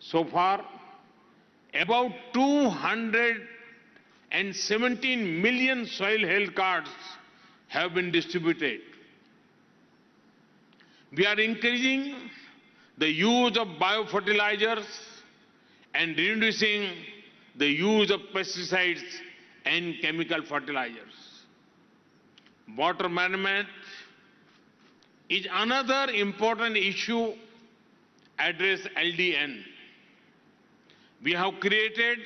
So far, about 217 million soil health cards have been distributed. We are increasing the use of biofertilizers and reducing the use of pesticides and chemical fertilizers. Water management is another important issue addressed LDN. We have created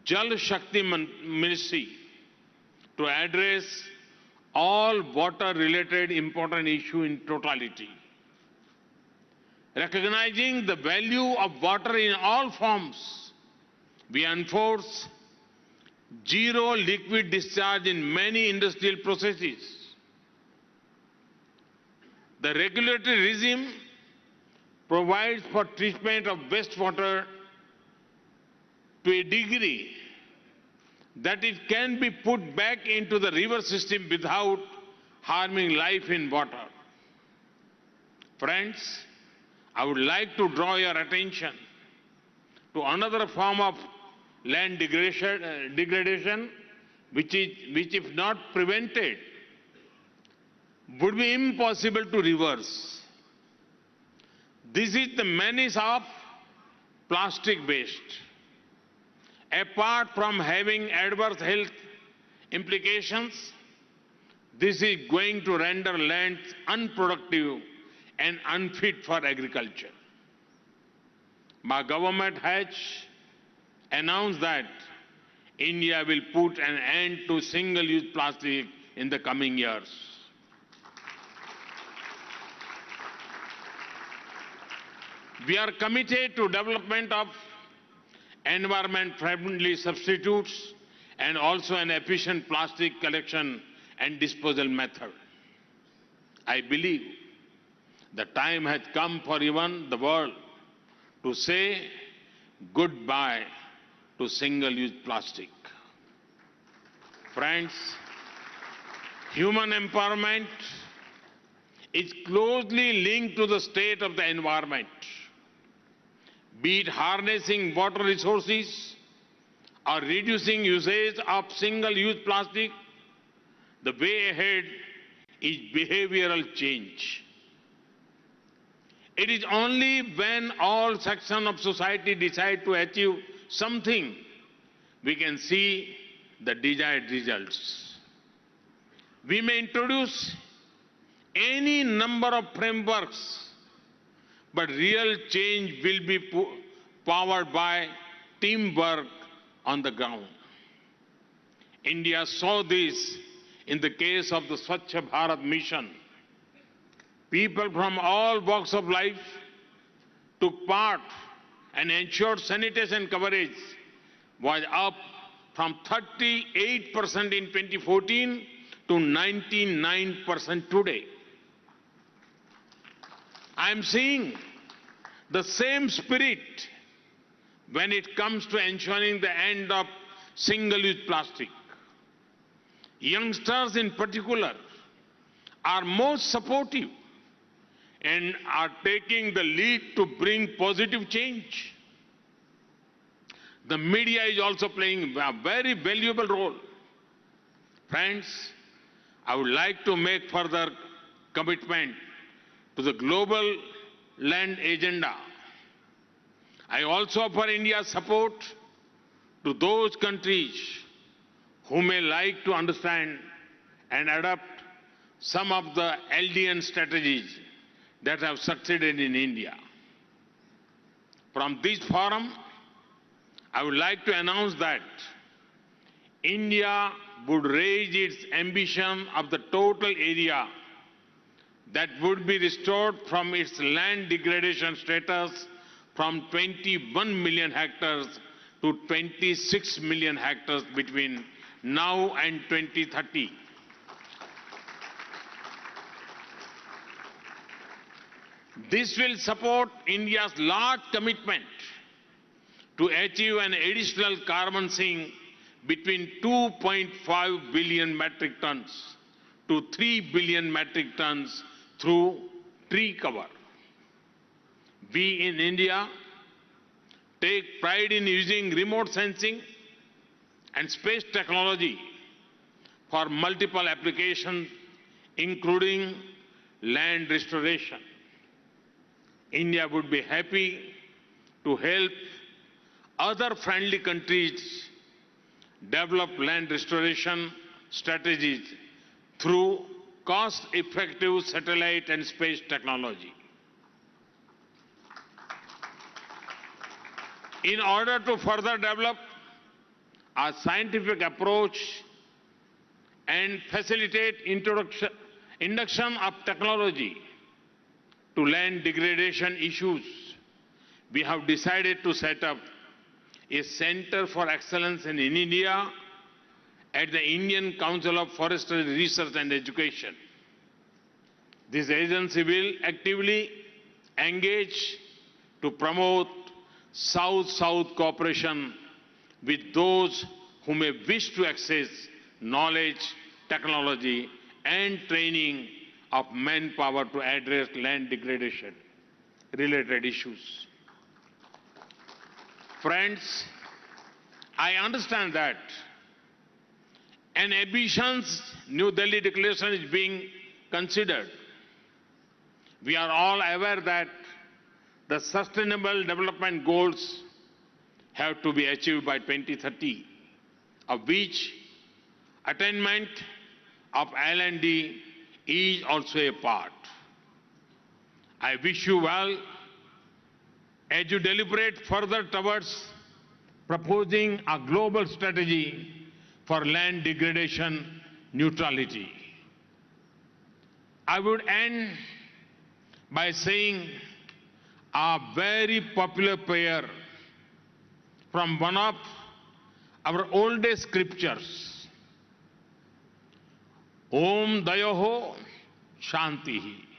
Jal Shakti Ministry to address all water-related important issues in totality. Recognizing the value of water in all forms, we enforce zero liquid discharge in many industrial processes. The regulatory regime provides for treatment of wastewater to a degree that it can be put back into the river system without harming life in water. Friends, I would like to draw your attention to another form of land degradation which if not prevented would be impossible to reverse. This is the menace of plastic waste. Apart from having adverse health implications, this is going to render lands unproductive and unfit for agriculture. My government has announced that India will put an end to single-use plastic in the coming years. We are committed to development of environment-friendly substitutes and also an efficient plastic collection and disposal method. I believe the time has come for even the world to say goodbye to single-use plastic. Friends, human empowerment is closely linked to the state of the environment. Be it harnessing water resources or reducing usage of single-use plastic, the way ahead is behavioral change. It is only when all sections of society decide to achieve something we can see the desired results. We may introduce any number of frameworks, but real change will be powered by teamwork on the ground. India saw this in the case of the Swachh Bharat mission. People from all walks of life took part and ensured sanitation coverage was up from 38% in 2014 to 99% today. I am seeing the same spirit when it comes to ensuring the end of single-use plastic. Youngsters in particular are most supportive and are taking the lead to bring positive change. The media is also playing a very valuable role. Friends, I would like to make further commitment to the global land agenda. I also offer India's support to those countries who may like to understand and adopt some of the LDN strategies that have succeeded in India. From this forum, I would like to announce that India would raise its ambition of the total area that would be restored from its land degradation status from 21 million hectares to 26 million hectares between now and 2030. This will support India's large commitment to achieve an additional carbon sink between 2.5 billion metric tons to 3 billion metric tons through tree cover. We in India take pride in using remote sensing and space technology for multiple applications, including land restoration. India would be happy to help other friendly countries develop land restoration strategies through cost-effective satellite and space technology. In order to further develop a scientific approach and facilitate induction of technology to land degradation issues, we have decided to set up a Center for Excellence in India at the Indian Council of Forestry Research and Education. This agency will actively engage to promote South-South cooperation with those who may wish to access knowledge, technology, and training of manpower to address land degradation related issues. Friends, I understand that an ambitious New Delhi Declaration is being considered. We are all aware that the Sustainable Development Goals have to be achieved by 2030, of which attainment of L&D is also a part. I wish you well as you deliberate further towards proposing a global strategy for land degradation neutrality. I would end by saying a very popular prayer from one of our oldest scriptures, Om Dayoho Shantihi.